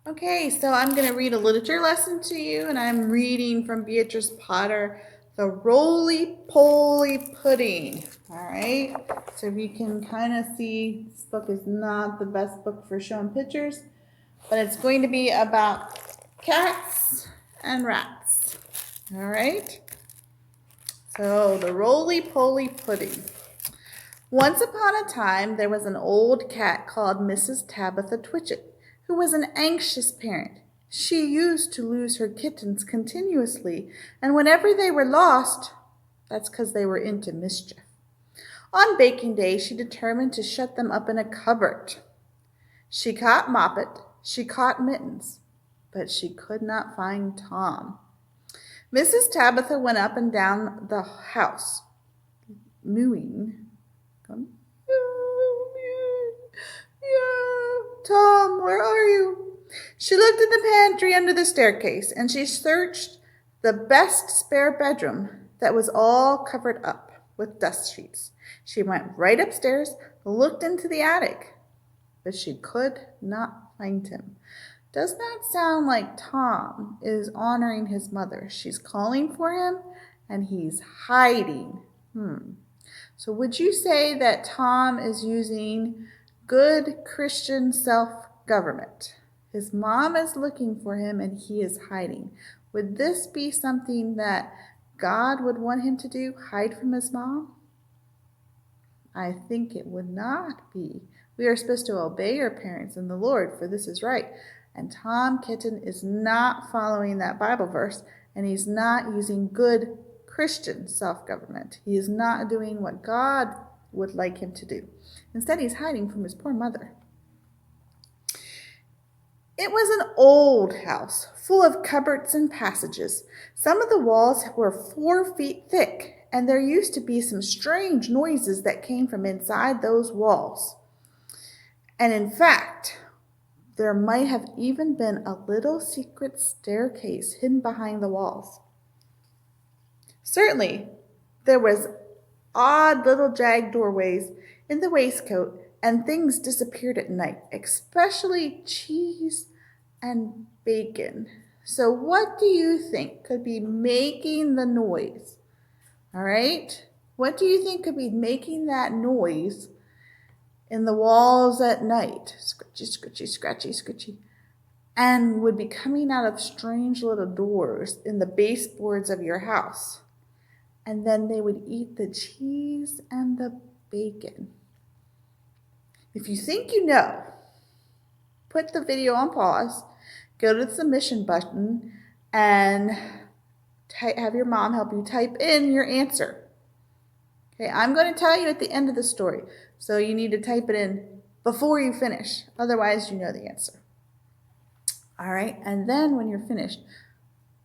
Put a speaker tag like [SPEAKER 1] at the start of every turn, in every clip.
[SPEAKER 1] Okay, so I'm going to read a literature lesson to you, and I'm reading from Beatrice Potter, The Roly-Poly Pudding. All right, so if you can kind of see, this book is not the best book for showing pictures, but it's going to be about cats and rats. All right, so The Roly-Poly Pudding. Once upon a time, there was an old cat called Mrs. Tabitha Twitchit, who was an anxious parent. She used to lose her kittens continuously, and whenever they were lost, that's because they were into mischief. On baking day, she determined to shut them up in a cupboard. She caught Moppet, she caught Mittens, but she could not find Tom. Mrs. Tabitha went up and down the house, mooing. Tom, where are you? She looked in the pantry under the staircase, and she searched the best spare bedroom that was all covered up with dust sheets. She went right upstairs, looked into the attic, but she could not find him. Does that sound like Tom is honoring his mother? She's calling for him, and he's hiding. So would you say that Tom is using good Christian self-government? His mom is looking for him and he is hiding. Would this be something that God would want him to do, hide from his mom? I think it would not be. We are supposed to obey our parents in the Lord, for this is right. And Tom Kitten is not following that Bible verse, and he's not using good Christian self-government. He is not doing what God would like him to do. Instead, he's hiding from his poor mother. It was an old house, full of cupboards and passages. Some of the walls were 4 feet thick, and there used to be some strange noises that came from inside those walls. And in fact, there might have even been a little secret staircase hidden behind the walls. Certainly, there was odd little jagged doorways in the waistcoat, and things disappeared at night, especially cheese and bacon. So what do you think could be making the noise? All right? What do you think could be making that noise in the walls at night? Scratchy, scratchy, scratchy, scratchy. And would be coming out of strange little doors in the baseboards of your house. And then they would eat the cheese and the bacon. If you think you know, put the video on pause, go to the submission button, and have your mom help you type in your answer. Okay, I'm going to tell you at the end of the story, so you need to type it in before you finish. Otherwise, you know the answer. All right, and then when you're finished,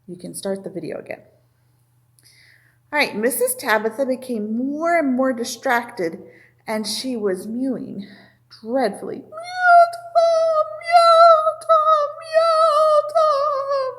[SPEAKER 1] you can start the video again. All right, Mrs. Tabitha became more and more distracted, and she was mewing dreadfully. Meow, Tom, meow, Tom, meow, Tom.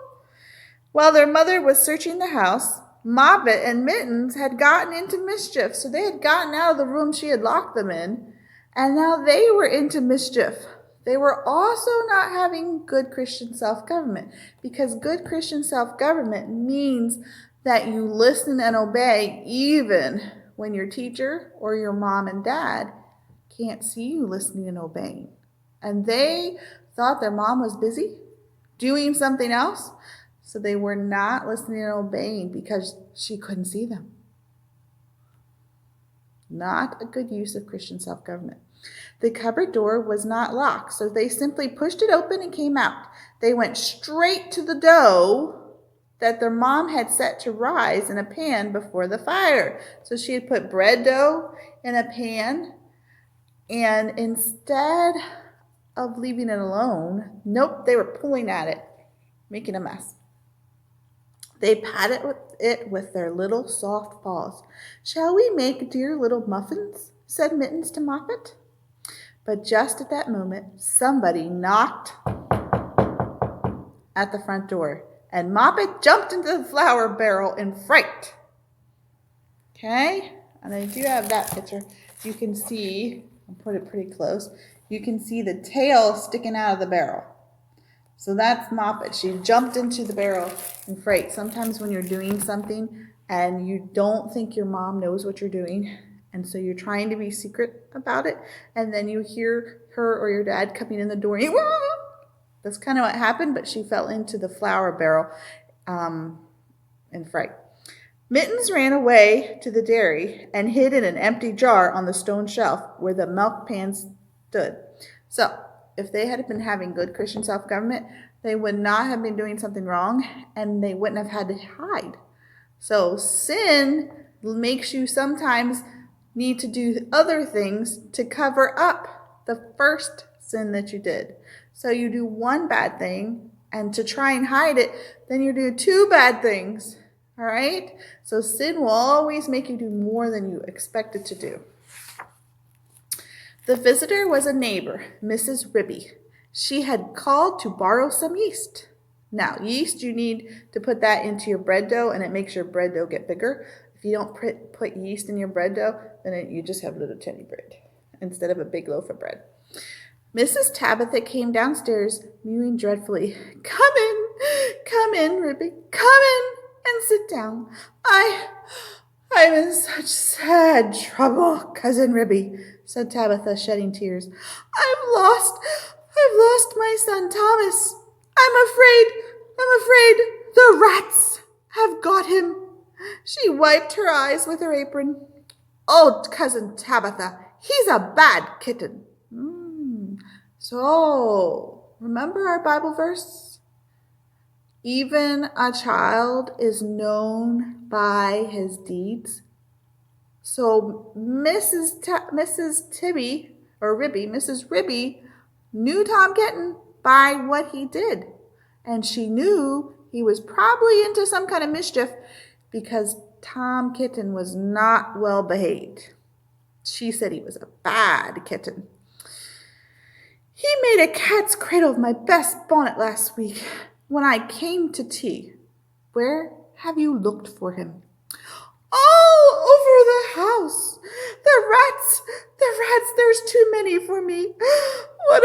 [SPEAKER 1] While their mother was searching the house, Moppet and Mittens had gotten into mischief. So they had gotten out of the room she had locked them in, and now they were into mischief. They were also not having good Christian self-government, because good Christian self-government means that you listen and obey even when your teacher or your mom and dad can't see you listening and obeying. And they thought their mom was busy doing something else, so they were not listening and obeying because she couldn't see them. Not a good use of Christian self-government. The cupboard door was not locked, so they simply pushed it open and came out. They went straight to the dough that their mom had set to rise in a pan before the fire. So she had put bread dough in a pan, and instead of leaving it alone, nope, they were pulling at it, making a mess. They patted it with their little soft paws. "Shall we make dear little muffins?" said Mittens to Moppet. But just at that moment, somebody knocked at the front door, and Moppet jumped into the flour barrel in fright. Okay, and I do have that picture. You can see, I'll put it pretty close, you can see the tail sticking out of the barrel. So that's Moppet. She jumped into the barrel in fright. Sometimes when you're doing something and you don't think your mom knows what you're doing, and so you're trying to be secret about it, and then you hear her or your dad coming in the door, and that's kind of what happened, but she fell into the flour barrel in fright. Mittens ran away to the dairy and hid in an empty jar on the stone shelf where the milk pans stood. So, if they had been having good Christian self-government, they would not have been doing something wrong, and they wouldn't have had to hide. So, sin makes you sometimes need to do other things to cover up the first sin that you did. So you do one bad thing, and to try and hide it, then you do two bad things. All right? So sin will always make you do more than you expected to do. The visitor was a neighbor, Mrs. Ribby. She had called to borrow some yeast. Now, yeast, you need to put that into your bread dough, and it makes your bread dough get bigger. If you don't put yeast in your bread dough, then you just have little tiny bread instead of a big loaf of bread. Mrs. Tabitha came downstairs, mewing dreadfully. Come in, Ribby, come in and sit down. I'm in such sad trouble, Cousin Ribby, said Tabitha, shedding tears. I've lost my son Thomas. I'm afraid the rats have got him. She wiped her eyes with her apron. Oh, Cousin Tabitha, he's a bad kitten. So, remember our Bible verse? Even a child is known by his deeds. So, Mrs. Ribby knew Tom Kitten by what he did. And she knew he was probably into some kind of mischief because Tom Kitten was not well behaved. She said he was a bad kitten. He made a cat's cradle of my best bonnet last week when I came to tea. Where have you looked for him? All over the house. The rats, there's too many for me. What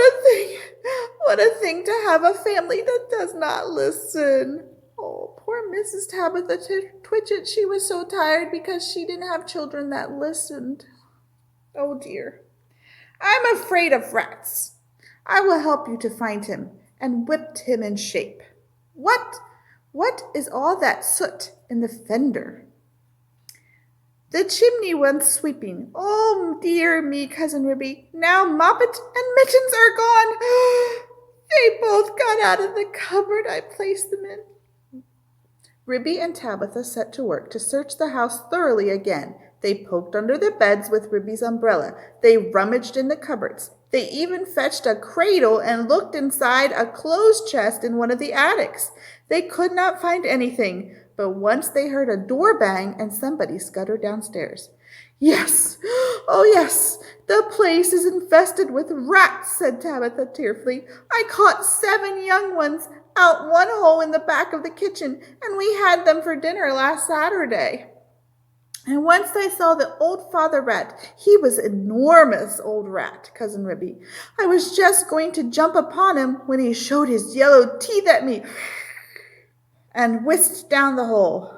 [SPEAKER 1] a thing to have a family that does not listen. Oh, poor Mrs. Tabitha Twitchit. She was so tired because she didn't have children that listened. Oh dear. I'm afraid of rats. I will help you to find him and whip him in shape. What is all that soot in the fender? The chimney wants sweeping. Oh, dear me, Cousin Ribby. Now Moppet and Mittens are gone. They both got out of the cupboard I placed them in. Ribby and Tabitha set to work to search the house thoroughly again. They poked under the beds with Ribby's umbrella. They rummaged in the cupboards. They even fetched a cradle and looked inside a clothes chest in one of the attics. They could not find anything, but once they heard a door bang and somebody scuttered downstairs. Yes, oh yes, the place is infested with rats, said Tabitha tearfully. I caught 7 young ones out one hole in the back of the kitchen, and we had them for dinner last Saturday. And once I saw the old father rat. He was an enormous old rat, Cousin Ribby. I was just going to jump upon him when he showed his yellow teeth at me and whisked down the hole.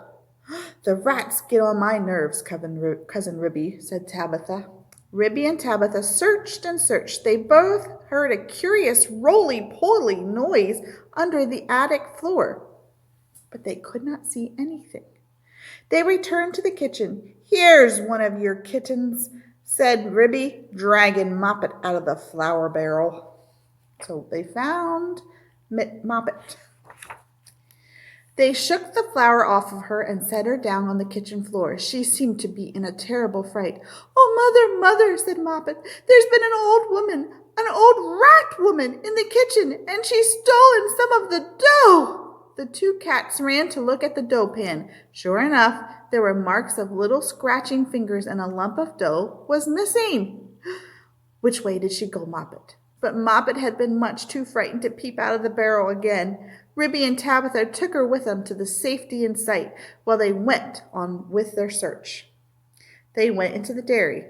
[SPEAKER 1] The rats get on my nerves, Cousin Ribby, said Tabitha. Ribby and Tabitha searched and searched. They both heard a curious roly-poly noise under the attic floor, but they could not see anything. They returned to the kitchen. Here's one of your kittens, said Ribby, dragging Moppet out of the flour barrel. So they found Moppet. They shook the flour off of her and set her down on the kitchen floor. She seemed to be in a terrible fright. Oh, mother, said Moppet, there's been an old rat woman in the kitchen, and she's stolen some of the dough. The 2 cats ran to look at the dough pan. Sure enough, there were marks of little scratching fingers, and a lump of dough was missing. Which way did she go, Moppet? But Moppet had been much too frightened to peep out of the barrel again. Ribby and Tabitha took her with them to the safety in sight while they went on with their search. They went into the dairy.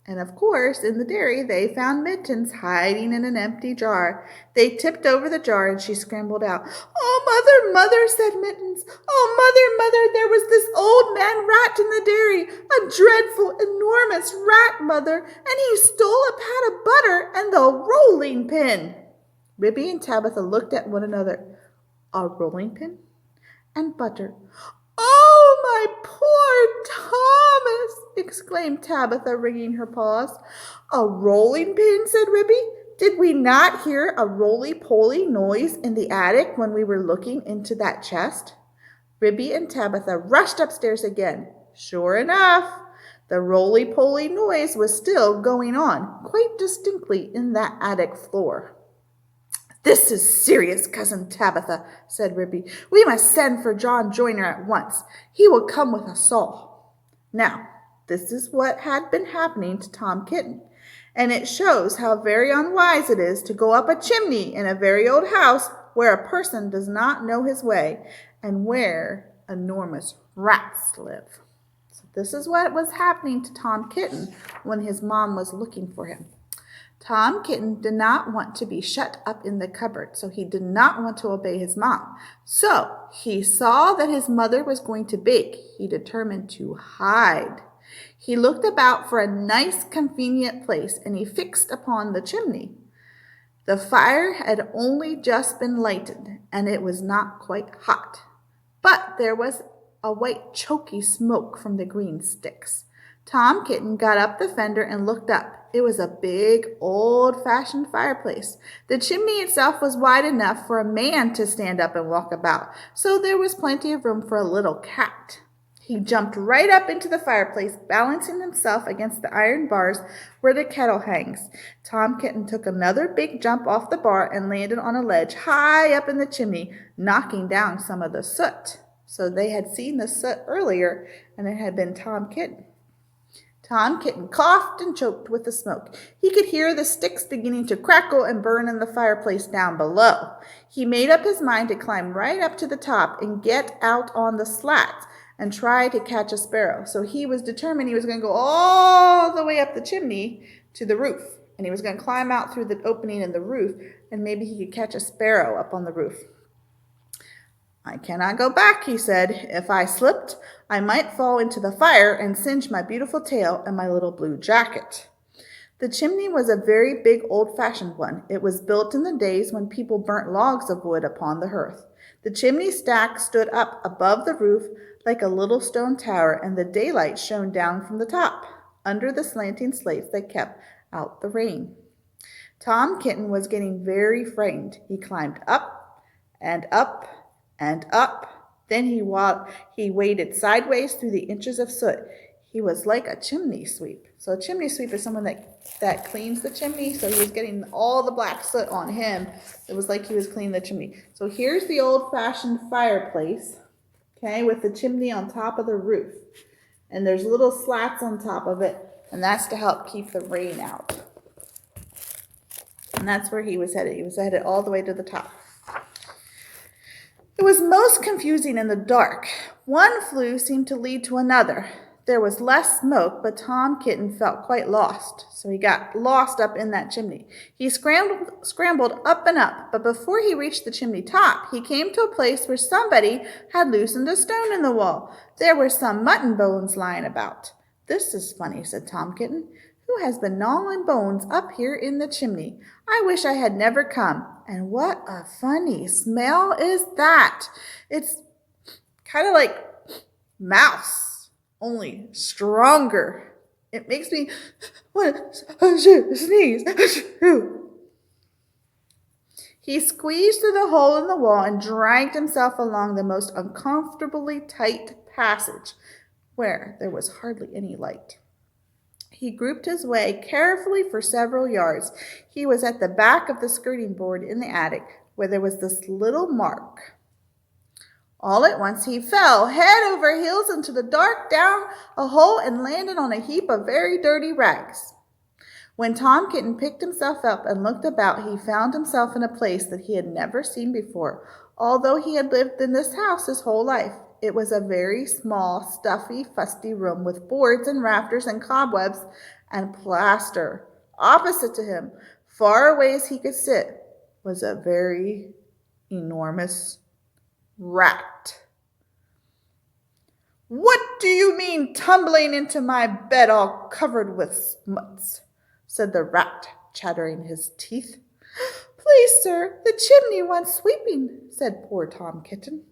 [SPEAKER 1] And of course, in the dairy, they found Mittens hiding in an empty jar. They tipped over the jar and she scrambled out. "Oh, mother, mother," said Mittens. "Oh, mother, mother, there was this old man rat in the dairy, a dreadful, enormous rat, mother, and he stole a pat of butter and the rolling pin." Ribby and Tabitha looked at one another. A rolling pin and butter. "Oh, my poor Thomas!" exclaimed Tabitha, wringing her paws. "A rolling pin," said Ribby. "Did we not hear a roly-poly noise in the attic when we were looking into that chest?" Ribby and Tabitha rushed upstairs again. Sure enough, the roly-poly noise was still going on, quite distinctly in that attic floor. "This is serious, Cousin Tabitha," said Ribby. "We must send for John Joiner at once. He will come with a saw." Now, this is what had been happening to Tom Kitten, and it shows how very unwise it is to go up a chimney in a very old house where a person does not know his way and where enormous rats live. So this is what was happening to Tom Kitten when his mom was looking for him. Tom Kitten did not want to be shut up in the cupboard, so he did not want to obey his mom. So he saw that his mother was going to bake. He determined to hide. He looked about for a nice, convenient place, and he fixed upon the chimney. The fire had only just been lighted, and it was not quite hot, but there was a white, choky smoke from the green sticks. Tom Kitten got up the fender and looked up. It was a big, old-fashioned fireplace. The chimney itself was wide enough for a man to stand up and walk about, so there was plenty of room for a little cat. He jumped right up into the fireplace, balancing himself against the iron bars where the kettle hangs. Tom Kitten took another big jump off the bar and landed on a ledge high up in the chimney, knocking down some of the soot. So they had seen the soot earlier, and it had been Tom Kitten. Tom Kitten coughed and choked with the smoke. He could hear the sticks beginning to crackle and burn in the fireplace down below. He made up his mind to climb right up to the top and get out on the slats and try to catch a sparrow. So he was determined he was going to go all the way up the chimney to the roof. And he was going to climb out through the opening in the roof, and maybe he could catch a sparrow up on the roof. "I cannot go back," he said. "If I slipped, I might fall into the fire and singe my beautiful tail and my little blue jacket." The chimney was a very big old-fashioned one. It was built in the days when people burnt logs of wood upon the hearth. The chimney stack stood up above the roof like a little stone tower, and the daylight shone down from the top, under the slanting slates that kept out the rain. Tom Kitten was getting very frightened. He climbed up and up and up. Then he waded sideways through the inches of soot. He was like a chimney sweep. So a chimney sweep is someone that cleans the chimney. So he was getting all the black soot on him. It was like he was cleaning the chimney. So here's the old-fashioned fireplace, okay, with the chimney on top of the roof. And there's little slats on top of it, and that's to help keep the rain out. And that's where he was headed. He was headed all the way to the top. It was most confusing in the dark. One flue seemed to lead to another. There was less smoke, but Tom Kitten felt quite lost, so he got lost up in that chimney. He scrambled up and up, but before he reached the chimney top, he came to a place where somebody had loosened a stone in the wall. There were some mutton bones lying about. "This is funny," said Tom Kitten. "Who has been gnawing bones up here in the chimney? I wish I had never come. And what a funny smell is that? It's kind of like mouse, only stronger. It makes me want to sneeze." He squeezed through the hole in the wall and dragged himself along the most uncomfortably tight passage, where there was hardly any light. He groped his way carefully for several yards. He was at the back of the skirting board in the attic, where there was this little mark. All at once he fell head over heels into the dark down a hole and landed on a heap of very dirty rags. When Tom Kitten picked himself up and looked about, he found himself in a place that he had never seen before, although he had lived in this house his whole life. It was a very small, stuffy, fusty room with boards and rafters and cobwebs and plaster. Opposite to him, far away as he could sit, was a very enormous rat. "What do you mean tumbling into my bed all covered with smuts?" said the rat, chattering his teeth. "Please, sir, the chimney wants sweeping," said poor Tom Kitten.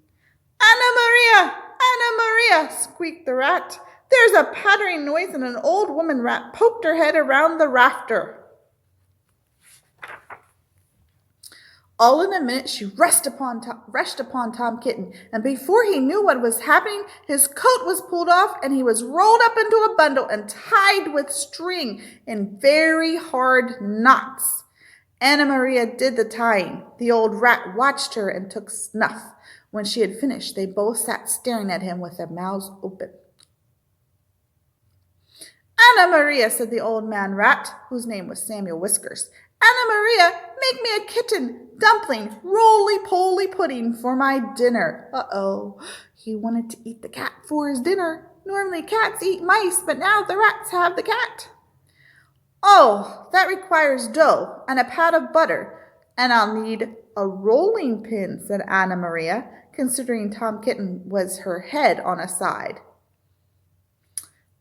[SPEAKER 1] "Anna Maria! Anna Maria!" squeaked the rat. "There's a pattering noise and an old woman rat poked her head around the rafter." All in a minute she rushed upon Tom Kitten, and before he knew what was happening, his coat was pulled off and he was rolled up into a bundle and tied with string in very hard knots. Anna Maria did the tying. The old rat watched her and took snuff. When she had finished, they both sat staring at him with their mouths open. "Anna Maria," said the old man rat, whose name was Samuel Whiskers, "Anna Maria, make me a kitten, dumpling, roly-poly pudding for my dinner." Uh-oh, he wanted to eat the cat for his dinner. Normally cats eat mice, but now the rats have the cat. "Oh, that requires dough and a pat of butter, and I'll need a rolling pin," said Anna Maria, considering Tom Kitten was her head on a side.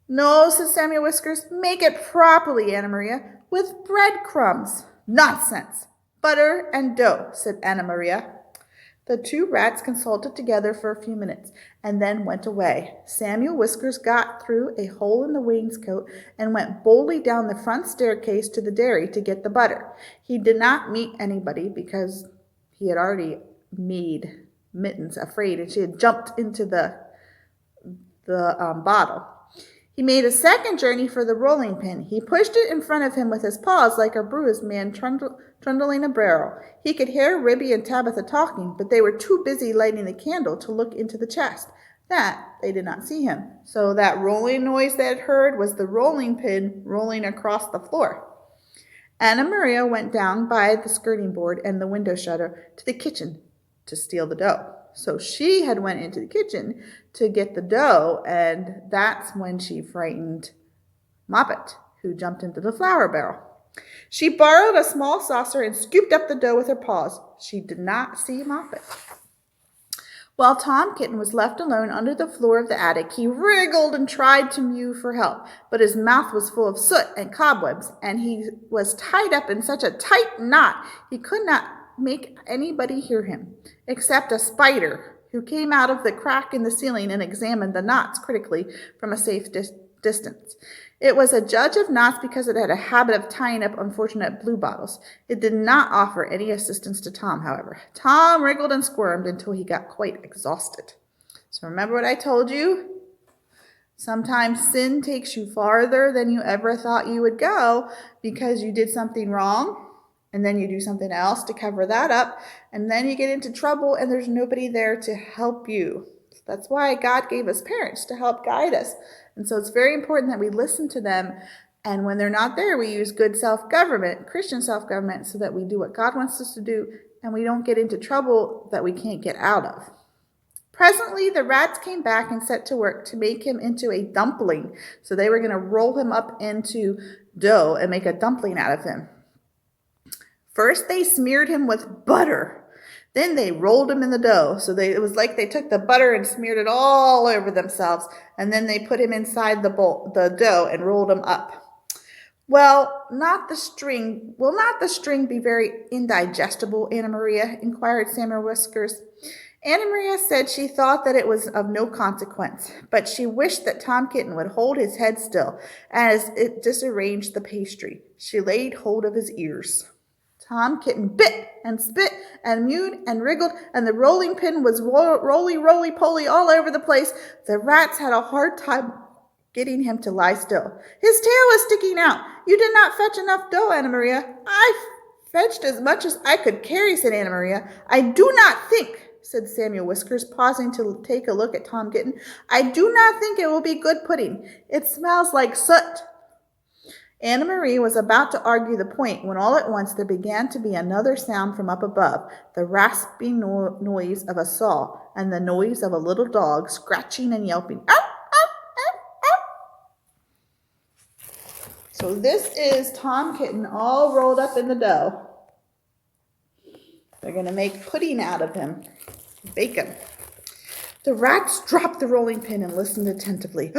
[SPEAKER 1] "No," said Samuel Whiskers, "make it properly, Anna Maria, with breadcrumbs." "Nonsense! Butter and dough," said Anna Maria. The two rats consulted together for a few minutes and then went away. Samuel Whiskers got through a hole in the wainscot and went boldly down the front staircase to the dairy to get the butter. He did not meet anybody because he had already made Mittens afraid, and she had jumped into the bottle. He made a second journey for the rolling pin. He pushed it in front of him with his paws like a bruised man trundling a barrel. He could hear Ribby and Tabitha talking, but they were too busy lighting the candle to look into the chest. That they did not see him. So that rolling noise they had heard was the rolling pin rolling across the floor. Anna Maria went down by the skirting board and the window shutter to the kitchen to steal the dough. So she had went into the kitchen to get the dough, and that's when she frightened Moppet, who jumped into the flour barrel. She borrowed a small saucer and scooped up the dough with her paws. She did not see Moppet. While Tom Kitten was left alone under the floor of the attic, he wriggled and tried to mew for help, but his mouth was full of soot and cobwebs, and he was tied up in such a tight knot he could not make anybody hear him, except a spider, who came out of the crack in the ceiling and examined the knots critically from a safe distance. It was a judge of knots because it had a habit of tying up unfortunate bluebottles. It did not offer any assistance to Tom, however. Tom wriggled and squirmed until he got quite exhausted. So remember what I told you? Sometimes sin takes you farther than you ever thought you would go because you did something wrong, and then you do something else to cover that up, and then you get into trouble and there's nobody there to help you. That's why God gave us parents, to help guide us. And so it's very important that we listen to them, and when they're not there, we use good self-government, Christian self-government, so that we do what God wants us to do and we don't get into trouble that we can't get out of. Presently, the rats came back and set to work to make him into a dumpling. So they were going to roll him up into dough and make a dumpling out of him. First, they smeared him with butter. Then they rolled him in the dough. So it was like they took the butter and smeared it all over themselves. And then they put him inside the dough and rolled him up. Will not the string be very indigestible, Anna Maria? Inquired Samuel Whiskers. Anna Maria said she thought that it was of no consequence, but she wished that Tom Kitten would hold his head still as it disarranged the pastry. She laid hold of his ears. Tom Kitten bit and spit and mewed and wriggled, and the rolling pin was roly-poly all over the place. The rats had a hard time getting him to lie still. His tail was sticking out. You did not fetch enough dough, Anna Maria. I fetched as much as I could carry, said Anna Maria. I do not think, said Samuel Whiskers, pausing to take a look at Tom Kitten. I do not think it will be good pudding. It smells like soot. Anna Maria was about to argue the point when all at once there began to be another sound from up above, the rasping noise of a saw and the noise of a little dog scratching and yelping. Ow, ow, ow, ow. So this is Tom Kitten all rolled up in the dough. They're going to make pudding out of him. Bacon. The rats dropped the rolling pin and listened attentively.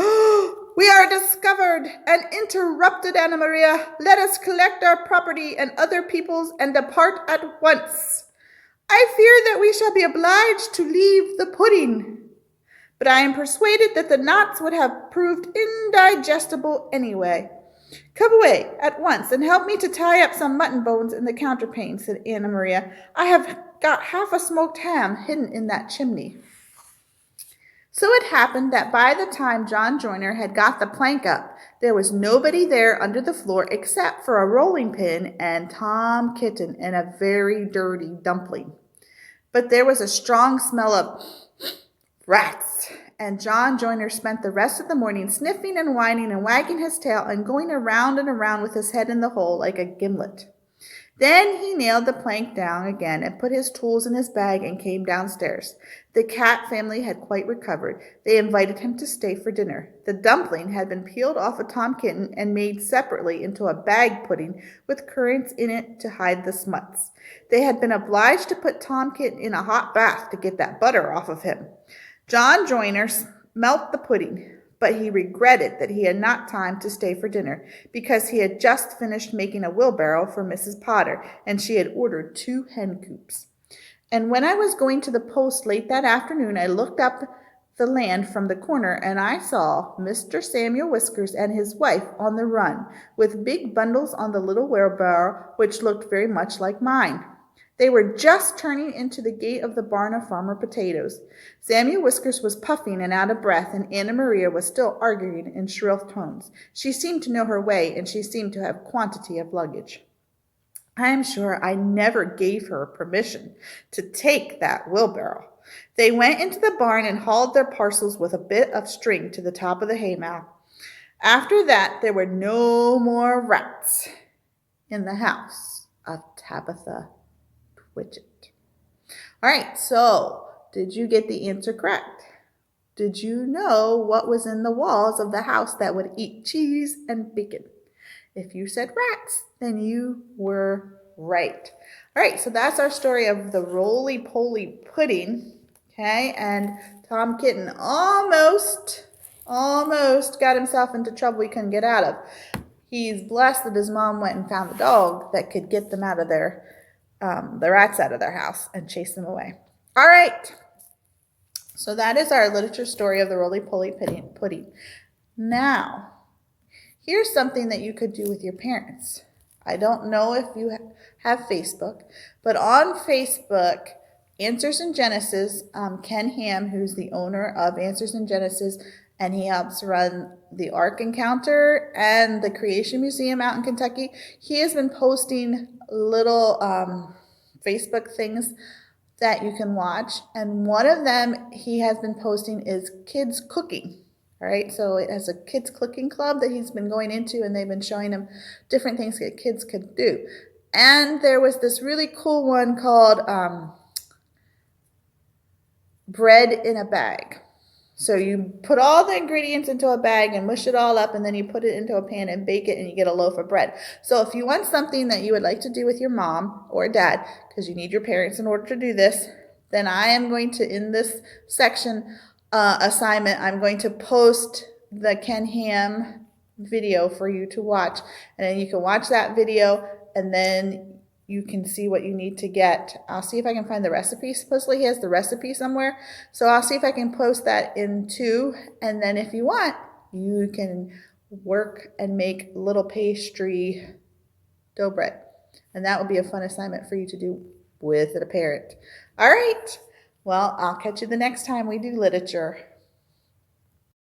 [SPEAKER 1] We are discovered and interrupted, Anna Maria. Let us collect our property and other people's and depart at once. I fear that we shall be obliged to leave the pudding. But I am persuaded that the knots would have proved indigestible anyway. Come away at once and help me to tie up some mutton bones in the counterpane, said Anna Maria. I have got half a smoked ham hidden in that chimney. So it happened that by the time John Joiner had got the plank up, there was nobody there under the floor except for a rolling pin and Tom Kitten and a very dirty dumpling. But there was a strong smell of rats, and John Joiner spent the rest of the morning sniffing and whining and wagging his tail and going around and around with his head in the hole like a gimlet. Then he nailed the plank down again and put his tools in his bag and came downstairs. The cat family had quite recovered. They invited him to stay for dinner. The dumpling had been peeled off of Tom Kitten and made separately into a bag pudding with currants in it to hide the smuts. They had been obliged to put Tom Kitten in a hot bath to get that butter off of him. John Joiner smelt the pudding, but he regretted that he had not time to stay for dinner because he had just finished making a wheelbarrow for Mrs. Potter, and she had ordered 2 hen coops. And when I was going to the post late that afternoon, I looked up the land from the corner, and I saw Mr. Samuel Whiskers and his wife on the run, with big bundles on the little wheelbarrow, which looked very much like mine. They were just turning into the gate of the barn of Farmer Potatoes. Samuel Whiskers was puffing and out of breath, and Anna Maria was still arguing in shrill tones. She seemed to know her way, and she seemed to have quantity of luggage. I am sure I never gave her permission to take that wheelbarrow. They went into the barn and hauled their parcels with a bit of string to the top of the haymow. After that, there were no more rats in the house of Tabitha Twitchit. All right, so did you get the answer correct? Did you know what was in the walls of the house that would eat cheese and bacon? If you said rats, then you were right. All right, so that's our story of the roly-poly pudding, okay? And Tom Kitten almost got himself into trouble he couldn't get out of. He's blessed that his mom went and found the dog that could get them out of the rats out of their house and chase them away. All right, so that is our literature story of the roly-poly pudding. Now, here's something that you could do with your parents. I don't know if you have Facebook, but on Facebook, Answers in Genesis, Ken Ham, who's the owner of Answers in Genesis, and he helps run the Ark Encounter and the Creation Museum out in Kentucky. He has been posting little Facebook things that you can watch, and one of them he has been posting is kids cooking. All right, so it has a kids cooking club that he's been going into, and they've been showing him different things that kids could do. And there was this really cool one called bread in a bag. So you put all the ingredients into a bag and mush it all up, and then you put it into a pan and bake it, and you get a loaf of bread. So if you want something that you would like to do with your mom or dad, because you need your parents in order to do this, then I am going to, in this section assignment, I'm going to post the Ken Ham video for you to watch. And then you can watch that video, and then you can see what you need to get. I'll see if I can find the recipe. Supposedly he has the recipe somewhere. So I'll see if I can post that in too. And then if you want, you can work and make little pastry dough bread. And that would be a fun assignment for you to do with a parent. All right. Well, I'll catch you the next time we do literature.